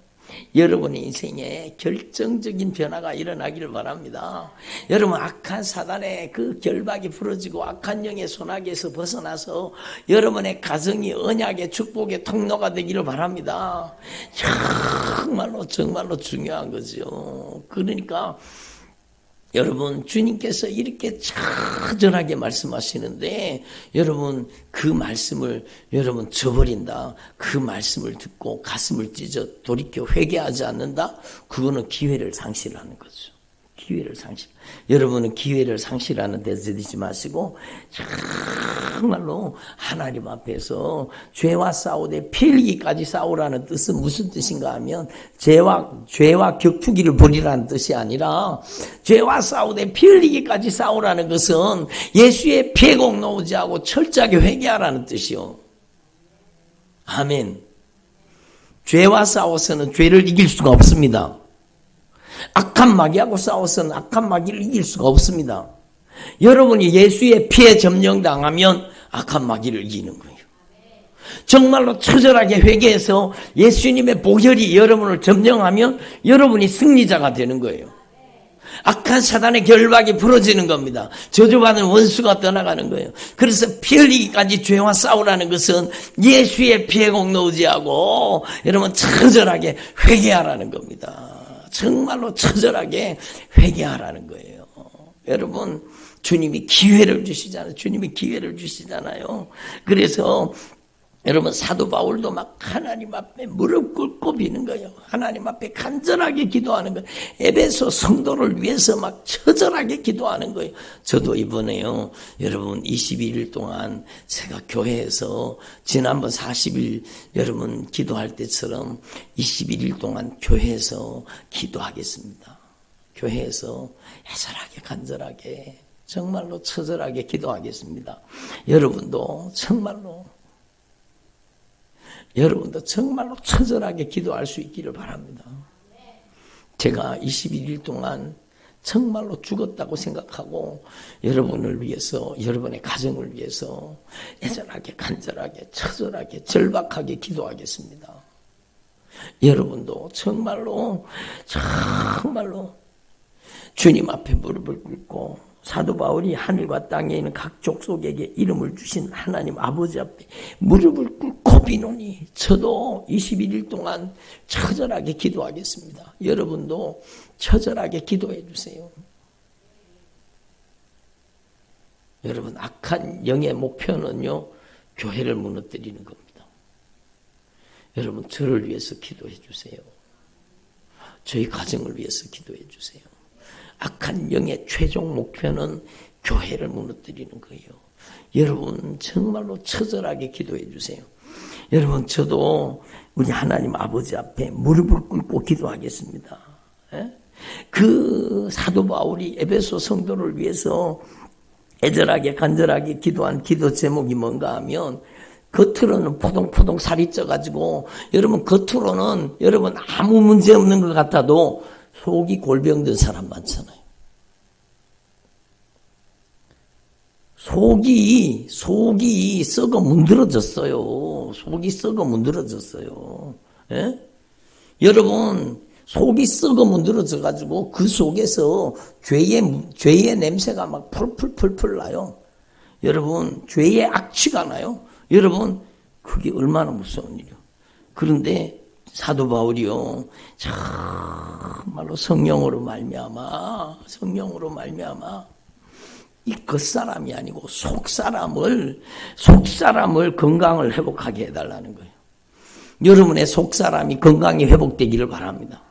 여러분의 인생에 결정적인 변화가 일어나기를 바랍니다. 여러분 악한 사단의 그 결박이 풀어지고 악한 영의 소나기에서 벗어나서 여러분의 가정이 언약의 축복의 통로가 되기를 바랍니다. 정말로 중요한 거죠. 그러니까 여러분 주님께서 이렇게 처절하게 말씀하시는데 여러분 그 말씀을 여러분 저버린다, 그 말씀을 듣고 가슴을 찢어 돌이켜 회개하지 않는다, 그거는 기회를 상실하는 거죠. 기회를 상실. 여러분은 기회를 상실하는 데 들이지 마시고 정말로 하나님 앞에서 죄와 싸우되 피 흘리기까지 싸우라는 뜻은 무슨 뜻인가 하면 죄와 격투기를 벌이라는 뜻이 아니라, 죄와 싸우되 피 흘리기까지 싸우라는 것은 예수의 피에 공로오지 하고 철저하게 회개하라는 뜻이요. 아멘. 죄와 싸워서는 죄를 이길 수가 없습니다. 악한 마귀하고 싸워서는 악한 마귀를 이길 수가 없습니다. 여러분이 예수의 피에 점령당하면 악한 마귀를 이기는 거예요. 정말로 처절하게 회개해서 예수님의 보혈이 여러분을 점령하면 여러분이 승리자가 되는 거예요. 악한 사단의 결박이 풀어지는 겁니다. 저주받은 원수가 떠나가는 거예요. 그래서 피 흘리기까지 죄와 싸우라는 것은 예수의 피에 공로의지하고 여러분 처절하게 회개하라는 겁니다. 정말로 처절하게 회개하라는 거예요. 여러분 주님이 기회를 주시잖아요. 그래서 여러분 사도 바울도 막 하나님 앞에 무릎 꿇고 비는 거예요. 하나님 앞에 간절하게 기도하는 거예요. 에베소 성도를 위해서 막 처절하게 기도하는 거예요. 저도 이번에요, 여러분 21일 동안 제가 교회에서 지난번 40일 여러분 기도할 때처럼 21일 동안 교회에서 기도하겠습니다. 교회에서 애절하게 간절하게 정말로 처절하게 기도하겠습니다. 여러분도 정말로 처절하게 기도할 수 있기를 바랍니다. 제가 21일 동안 정말로 죽었다고 생각하고 여러분을 위해서, 여러분의 가정을 위해서 애절하게, 간절하게, 처절하게, 절박하게 기도하겠습니다. 여러분도 정말로 주님 앞에 무릎을 꿇고 사도 바울이 하늘과 땅에 있는 각 족속에게 이름을 주신 하나님 아버지 앞에 무릎을 꿇고 비노니, 저도 21일 동안 처절하게 기도하겠습니다. 여러분도 처절하게 기도해 주세요. 여러분 악한 영의 목표는요, 교회를 무너뜨리는 겁니다. 여러분 저를 위해서 기도해 주세요. 저희 가정을 위해서 기도해 주세요. 악한 영의 최종 목표는 교회를 무너뜨리는 거예요. 여러분 정말로 처절하게 기도해 주세요. 여러분, 저도 우리 하나님 아버지 앞에 무릎을 꿇고 기도하겠습니다. 그 사도 바울이 에베소 성도를 위해서 애절하게 간절하게 기도한 기도 제목이 뭔가 하면, 겉으로는 포동포동 살이 쪄가지고 여러분 겉으로는 여러분 아무 문제 없는 것 같아도 속이 골병든 사람 많잖아요. 속이 썩어 문드러졌어요. 속이 썩어 문드러졌어요. 예? 여러분 속이 썩어 문드러져가지고 그 속에서 죄의 냄새가 막 풀풀 나요. 여러분 죄의 악취가 나요. 여러분 그게 얼마나 무서운 일이요. 그런데 사도 바울이요, 정말로 성령으로 말미암아 이 겉사람이 아니고 속사람을 건강을 회복하게 해달라는 거예요. 여러분의 속사람이 건강이 회복되기를 바랍니다.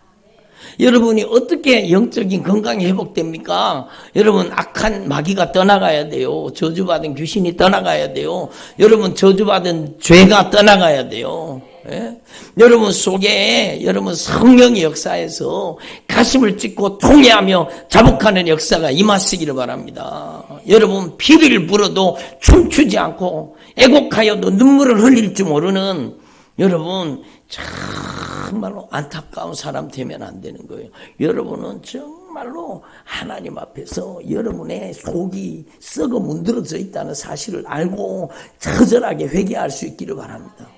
여러분이 어떻게 영적인 건강이 회복됩니까? 여러분 악한 마귀가 떠나가야 돼요. 저주받은 귀신이 떠나가야 돼요. 여러분 저주받은 죄가 떠나가야 돼요. 예? 여러분 속에 여러분 성령의 역사에서 가슴을 찢고 통회하며 자복하는 역사가 임하시기를 바랍니다. 여러분 피를 불어도 춤추지 않고 애곡하여도 눈물을 흘릴 줄 모르는 여러분 정말로 안타까운 사람 되면 안 되는 거예요. 여러분은 정말로 하나님 앞에서 여러분의 속이 썩어 문드러져 있다는 사실을 알고 처절하게 회개할 수 있기를 바랍니다.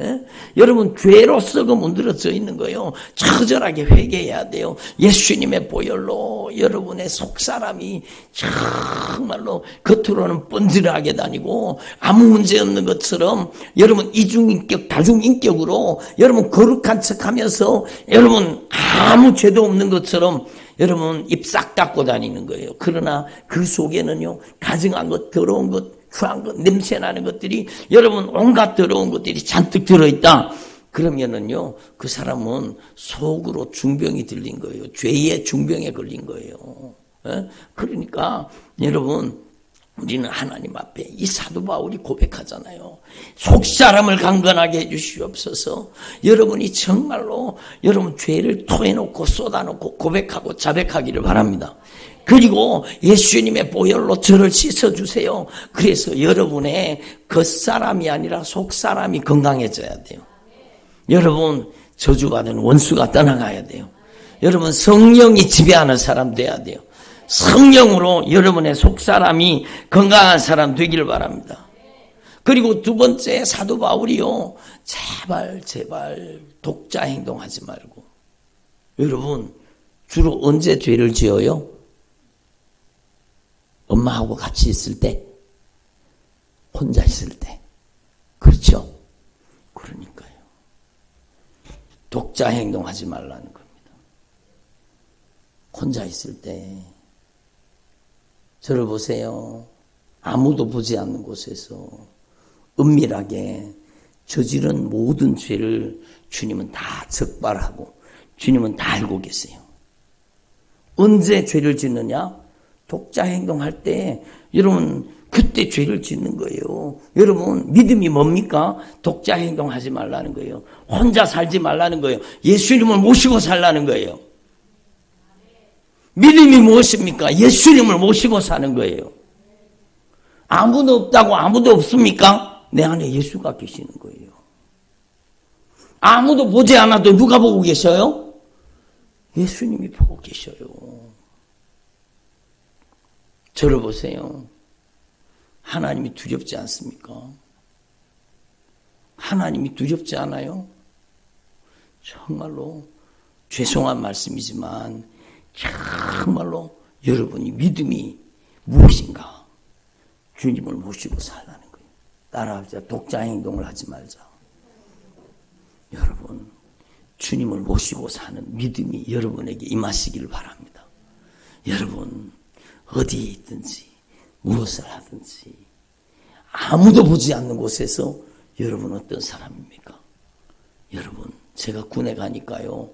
예? 여러분 죄로 썩어 문드러져 있는 거예요. 처절하게 회개해야 돼요. 예수님의 보혈로 여러분의 속사람이 정말로 겉으로는 뻔질하게 다니고 아무 문제 없는 것처럼 여러분 이중인격 다중인격으로 여러분 거룩한 척하면서 여러분 아무 죄도 없는 것처럼 여러분 입 싹 닫고 다니는 거예요. 그러나 그 속에는요 가증한 것, 더러운 것, 추한 것, 냄새 나는 것들이 여러분 온갖 더러운 것들이 잔뜩 들어있다. 그러면은요 그 사람은 속으로 중병이 들린 거예요. 죄의 중병에 걸린 거예요. 그러니까 여러분 우리는 하나님 앞에 이 사도 바울이 고백하잖아요. 속사람을 강건하게 해주시옵소서. 여러분이 정말로 여러분 죄를 토해놓고 쏟아놓고 고백하고 자백하기를 바랍니다. 그리고 예수님의 보혈로 저를 씻어주세요. 그래서 여러분의 겉사람이 아니라 속사람이 건강해져야 돼요. 여러분 저주받은 원수가 떠나가야 돼요. 여러분 성령이 지배하는 사람 돼야 돼요. 성령으로 여러분의 속사람이 건강한 사람 되기를 바랍니다. 그리고 두 번째 사도 바울이요, 제발 독자 행동하지 말고. 여러분 주로 언제 죄를 지어요? 엄마하고 같이 있을 때, 혼자 있을 때. 그렇죠? 그러니까요. 독자 행동하지 말라는 겁니다. 혼자 있을 때 저를 보세요. 아무도 보지 않는 곳에서 은밀하게 저지른 모든 죄를 주님은 다 적발하고 주님은 다 알고 계세요. 언제 죄를 짓느냐? 독자 행동할 때 여러분 그때 죄를 짓는 거예요. 여러분 믿음이 뭡니까? 독자 행동하지 말라는 거예요. 혼자 살지 말라는 거예요. 예수님을 모시고 살라는 거예요. 믿음이 무엇입니까? 예수님을 모시고 사는 거예요. 아무도 없다고 아무도 없습니까? 내 안에 예수가 계시는 거예요. 아무도 보지 않아도 누가 보고 계셔요? 예수님이 보고 계셔요. 저를 보세요. 하나님이 두렵지 않습니까? 하나님이 두렵지 않아요? 정말로 죄송한 말씀이지만 정말로 여러분이 믿음이 무엇인가? 주님을 모시고 살라는 거예요. 따라합시다. 독자 행동을 하지 말자. 여러분 주님을 모시고 사는 믿음이 여러분에게 임하시기를 바랍니다. 여러분 어디에 있든지 무엇을 하든지 아무도 보지 않는 곳에서 여러분 어떤 사람입니까? 여러분 제가 군에 가니까요.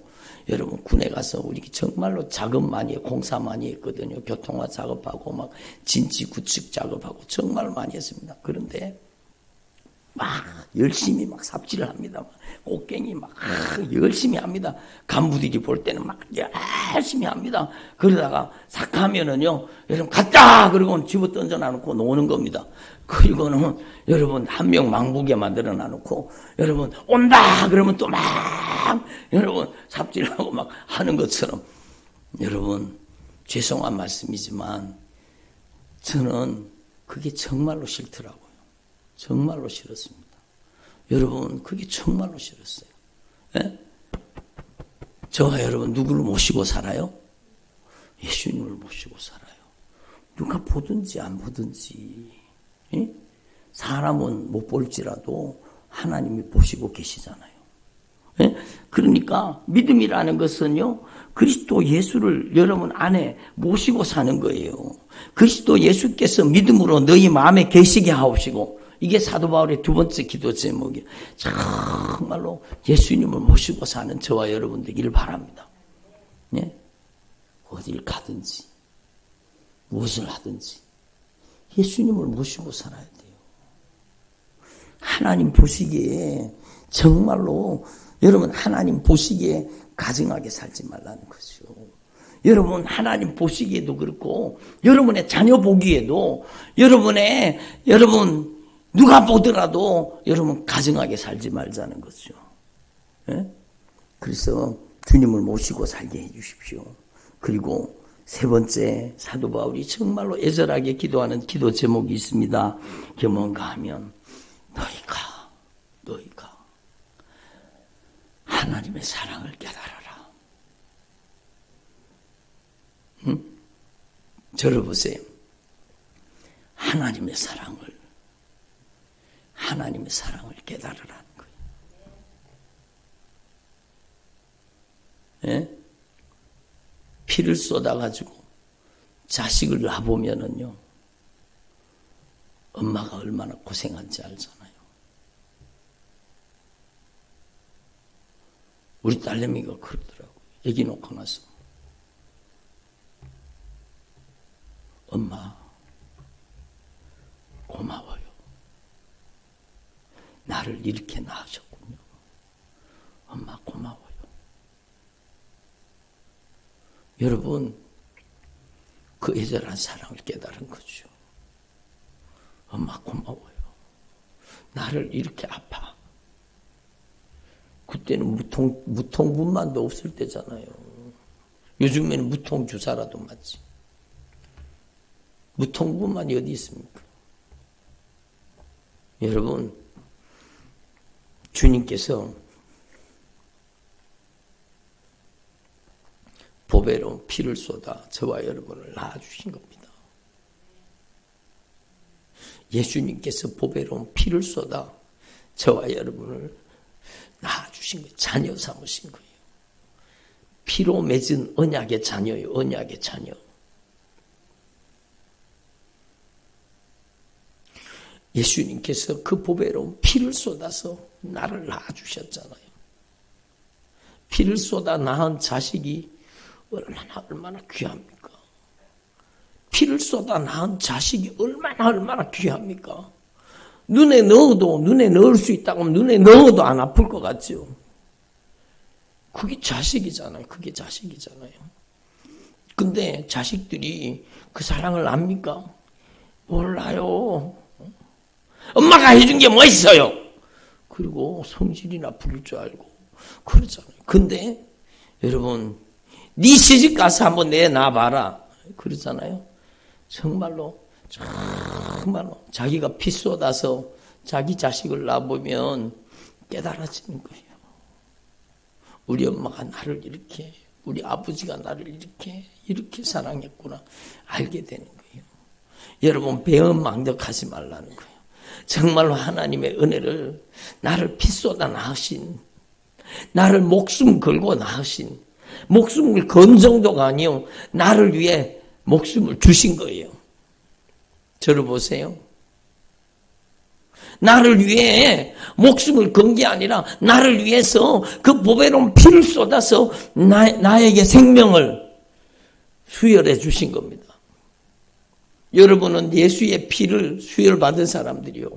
여러분 군에 가서 우리 정말로 작업 많이 해, 공사 많이 했거든요. 교통화 작업하고 막 진지 구축 작업하고 정말 많이 했습니다. 그런데 막 열심히 막 삽질을 합니다. 꽃갱이 막 열심히 합니다. 간부들이 볼 때는 막 열심히 합니다. 그러다가 싹 하면은요, 여러분 갔다! 그러고 집어 던져 놔놓고 노는 겁니다. 그리고는 여러분 한 명 망부게 만들어 놔놓고 여러분 온다! 그러면 또 막 여러분 삽질하고 막 하는 것처럼 여러분 죄송한 말씀이지만 저는 그게 정말로 싫더라고요. 정말로 싫었습니다. 여러분 그게 정말로 싫었어요. 예? 저와 여러분 누구를 모시고 살아요? 예수님을 모시고 살아요. 누가 보든지 안 보든지 예? 사람은 못 볼지라도 하나님이 보시고 계시잖아요. 예? 그러니까 믿음이라는 것은요, 그리스도 예수를 여러분 안에 모시고 사는 거예요. 그리스도 예수께서 믿음으로 너희 마음에 계시게 하옵시고, 이게 사도 바울의 두 번째 기도 제목이에요. 정말로 예수님을 모시고 사는 저와 여러분 되기를 바랍니다. 예? 어딜 가든지 무엇을 하든지 예수님을 모시고 살아야 돼요. 하나님 보시기에 정말로 여러분 하나님 보시기에 가증하게 살지 말라는 거죠. 여러분 하나님 보시기에도 그렇고 여러분의 자녀 보기에도 여러분 누가 보더라도 여러분 가증하게 살지 말자는 거죠. 예? 그래서 주님을 모시고 살게 해 주십시오. 그리고 세 번째 사도 바울이 정말로 애절하게 기도하는 기도 제목이 있습니다. 그게 뭔가 하면 너희가 하나님의 사랑을 깨달아라. 응? 저를 보세요. 하나님의 사랑을 깨달으라는 거예요. 예? 피를 쏟아가지고 자식을 낳아보면은요, 엄마가 얼마나 고생한지 알잖아요. 우리 딸내미가 그러더라고요. 애기 놓고 나서. 엄마, 고마워요. 나를 이렇게 낳으셨군요. 엄마, 고마워요. 여러분, 그 애절한 사랑을 깨달은 거죠. 엄마, 고마워요. 나를 이렇게 아파. 그때는 무통분만도 없을 때잖아요. 요즘에는 무통주사라도 맞지. 무통분만이 어디 있습니까? 여러분, 주님께서 보배로운 피를 쏟아 저와 여러분을 낳아주신 겁니다. 예수님께서 보배로운 피를 쏟아 저와 여러분을 낳아주신 거예요. 자녀 삼으신 거예요. 피로 맺은 언약의 자녀예요. 언약의 자녀. 예수님께서 그 보배로운 피를 쏟아서 나를 낳아주셨잖아요. 피를 쏟아 낳은 자식이 얼마나 귀합니까? 피를 쏟아 낳은 자식이 얼마나 귀합니까? 눈에 넣을 수 있다고 하면 눈에 넣어도 안 아플 것 같죠? 그게 자식이잖아요. 근데 자식들이 그 사랑을 압니까? 몰라요. 엄마가 해준 게 뭐 있어요? 그리고 성질이나 부릴 줄 알고 그러잖아요. 근데 여러분, 네 시집 가서 한번 내놔봐라 그러잖아요. 정말로 자기가 피 쏟아서 자기 자식을 낳아보면 깨달아지는 거예요. 우리 엄마가 나를 이렇게, 우리 아버지가 나를 이렇게 사랑했구나 알게 되는 거예요. 여러분, 배은망덕하지 말라는 거예요. 정말로 하나님의 은혜를 나를 피 쏟아 낳으신, 나를 목숨 걸고 낳으신, 목숨을 건 정도가 아니요, 나를 위해 목숨을 주신 거예요. 저를 보세요. 나를 위해 목숨을 건 게 아니라 나를 위해서 그 보배로운 피를 쏟아서 나에게 생명을 수혈해 주신 겁니다. 여러분은 예수의 피를 수혈받은 사람들이요.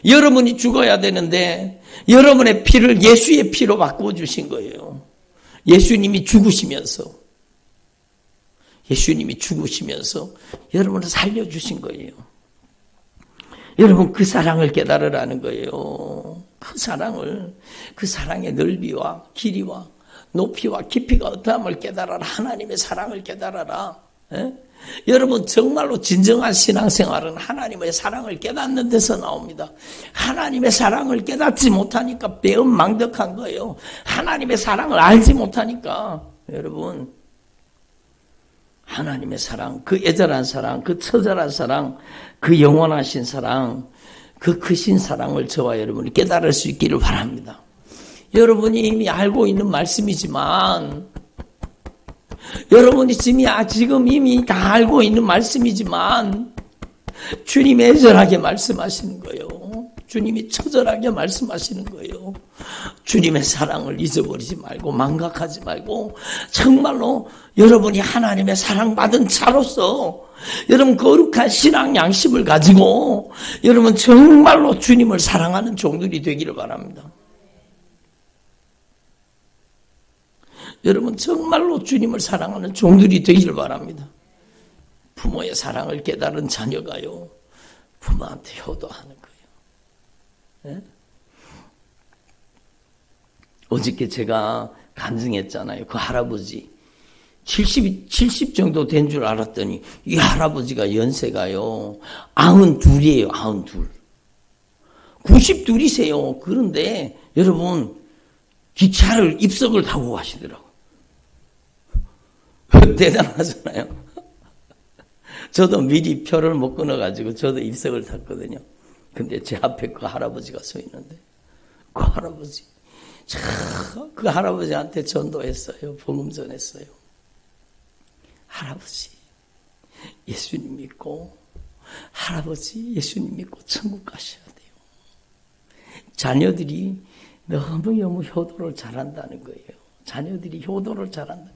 여러분이 죽어야 되는데 여러분의 피를 예수의 피로 바꿔주신 거예요. 예수님이 죽으시면서 여러분을 살려주신 거예요. 여러분 그 사랑을 깨달으라는 거예요. 그 사랑의 넓이와 길이와 높이와 깊이가 어떠함을 깨달아라. 하나님의 사랑을 깨달아라. 에? 여러분 정말로 진정한 신앙생활은 하나님의 사랑을 깨닫는 데서 나옵니다. 하나님의 사랑을 깨닫지 못하니까 배은망덕한 거예요. 하나님의 사랑을 알지 못하니까 여러분 하나님의 사랑, 그 애절한 사랑, 그 처절한 사랑, 그 영원하신 사랑, 그 크신 사랑을 저와 여러분이 깨달을 수 있기를 바랍니다. 여러분이 이미 알고 있는 말씀이지만 여러분이 지금 이미 다 알고 있는 말씀이지만 주님이 애절하게 말씀하시는 거예요. 주님이 처절하게 말씀하시는 거예요. 주님의 사랑을 잊어버리지 말고 망각하지 말고 정말로 여러분이 하나님의 사랑받은 자로서 여러분 거룩한 신앙 양심을 가지고 여러분 정말로 주님을 사랑하는 종들이 되기를 바랍니다. 여러분 정말로 주님을 사랑하는 종들이 되기를 바랍니다. 부모의 사랑을 깨달은 자녀가요 부모한테 효도하는 거예요. 네? 어저께 제가 간증했잖아요. 그 할아버지 70 정도 된 줄 알았더니 이 할아버지가 연세가요 92이에요. 92 92세요. 그런데 여러분 기차를 입석을 타고 가시더라고요. 대단하잖아요. 저도 미리 표를 못 끊어가지고 저도 입석을 탔거든요. 근데 제 앞에 그 할아버지가 서 있는데 그 할아버지 그 할아버지한테 전도했어요. 복음 전했어요. 할아버지 예수님 믿고 할아버지 예수님 믿고 천국 가셔야 돼요. 자녀들이 너무 효도를 잘한다는 거예요. 자녀들이 효도를 잘한다.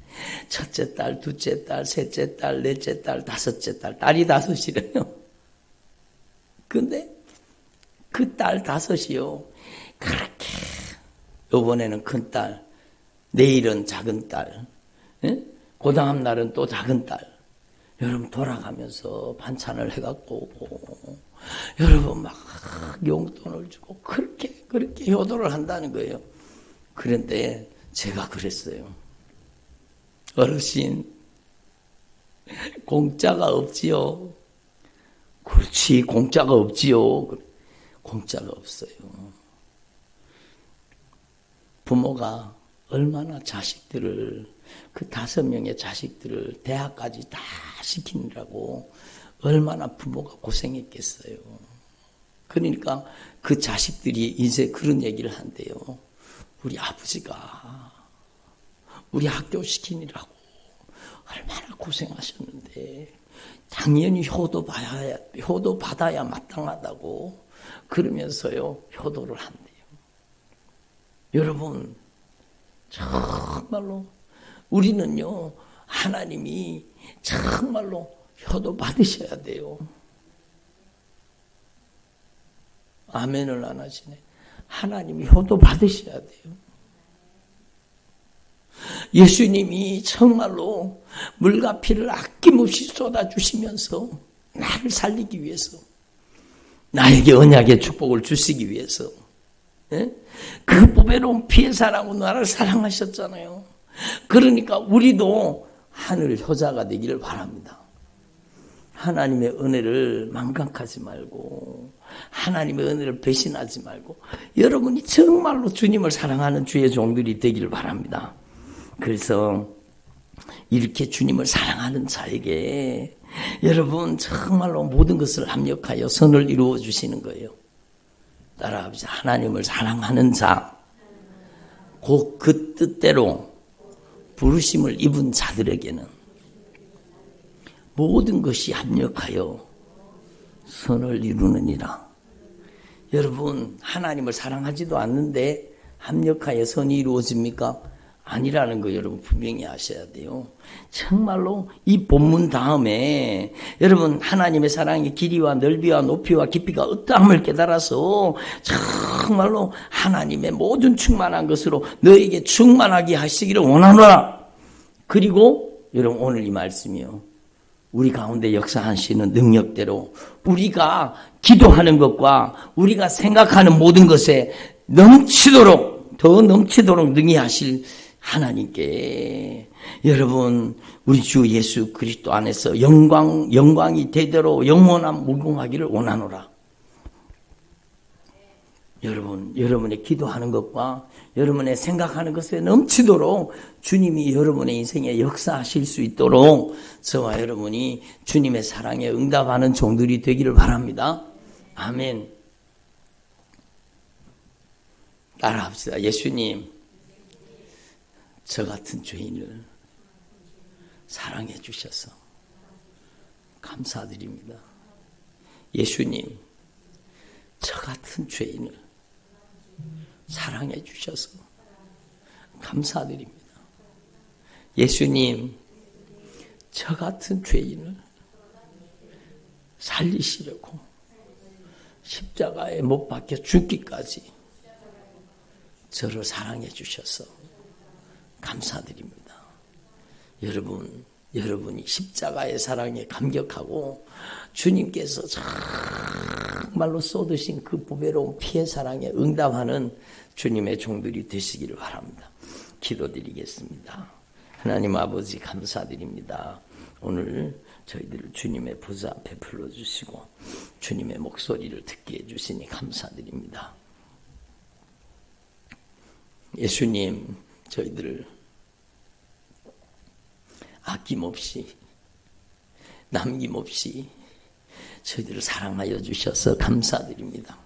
첫째 딸, 둘째 딸, 셋째 딸, 넷째 딸, 다섯째 딸. 딸이 5이래요. 근데 그 딸 5이요. 그렇게 이번에는 큰 딸, 내일은 작은 딸, 그 다음 날은 또 작은 딸. 여러분 돌아가면서 반찬을 해갖고 오고 여러분 막 용돈을 주고 그렇게 효도를 한다는 거예요. 그런데 제가 그랬어요. 어르신 공짜가 없지요. 그렇지 공짜가 없지요. 공짜가 없어요. 부모가 얼마나 자식들을 그 5명의 자식들을 대학까지 다 시키느라고 얼마나 부모가 고생했겠어요. 그러니까 그 자식들이 이제 그런 얘기를 한대요. 우리 아버지가 우리 학교 시키느라고 얼마나 고생하셨는데 당연히 효도 받아야 마땅하다고 그러면서요 효도를 한대요. 여러분 정말로 우리는요 하나님이 정말로 효도 받으셔야 돼요. 아멘을 안 하시네. 하나님이 효도 받으셔야 돼요. 예수님이 정말로 물과 피를 아낌없이 쏟아주시면서 나를 살리기 위해서 나에게 언약의 축복을 주시기 위해서 그 보배로운 피의 사랑으로 나를 사랑하셨잖아요. 그러니까 우리도 하늘 효자가 되기를 바랍니다. 하나님의 은혜를 망각하지 말고 하나님의 은혜를 배신하지 말고 여러분이 정말로 주님을 사랑하는 주의 종들이 되기를 바랍니다. 그래서 이렇게 주님을 사랑하는 자에게 여러분 정말로 모든 것을 합력하여 선을 이루어 주시는 거예요. 따라합시다. 하나님을 사랑하는 자, 곧 그 뜻대로 부르심을 입은 자들에게는 모든 것이 합력하여 선을 이루느니라. 여러분 하나님을 사랑하지도 않는데 합력하여 선이 이루어집니까? 아니라는 거 여러분 분명히 아셔야 돼요. 정말로 이 본문 다음에 여러분 하나님의 사랑의 길이와 넓이와 높이와 깊이가 어떠함을 깨달아서 정말로 하나님의 모든 충만한 것으로 너에게 충만하게 하시기를 원하노라. 그리고 여러분 오늘 이 말씀이요. 우리 가운데 역사하시는 능력대로 우리가 기도하는 것과 우리가 생각하는 모든 것에 넘치도록 더 넘치도록 능히 하실 하나님께 여러분 우리 주 예수 그리스도 안에서 영광이 대대로 영원한 무궁하기를 원하노라. 여러분의 기도하는 것과 여러분의 생각하는 것에 넘치도록 주님이 여러분의 인생에 역사하실 수 있도록 저와 여러분이 주님의 사랑에 응답하는 종들이 되기를 바랍니다. 아멘. 따라합시다. 예수님, 저 같은 죄인을 사랑해 주셔서 감사드립니다. 예수님, 저 같은 죄인을 사랑해 주셔서 감사드립니다. 예수님, 저 같은 죄인을 살리시려고 십자가에 못 박혀 죽기까지 저를 사랑해 주셔서 감사드립니다. 여러분이 십자가의 사랑에 감격하고 주님께서 정말로 쏟으신 그 보배로운 피의 사랑에 응답하는 주님의 종들이 되시기를 바랍니다. 기도드리겠습니다. 하나님 아버지 감사드립니다. 오늘 저희들을 주님의 보좌 앞에 불러주시고 주님의 목소리를 듣게 해주시니 감사드립니다. 예수님, 저희들을 아낌없이 남김없이 저희들을 사랑하여 주셔서 감사드립니다.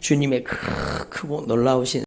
주님의 크고 놀라우신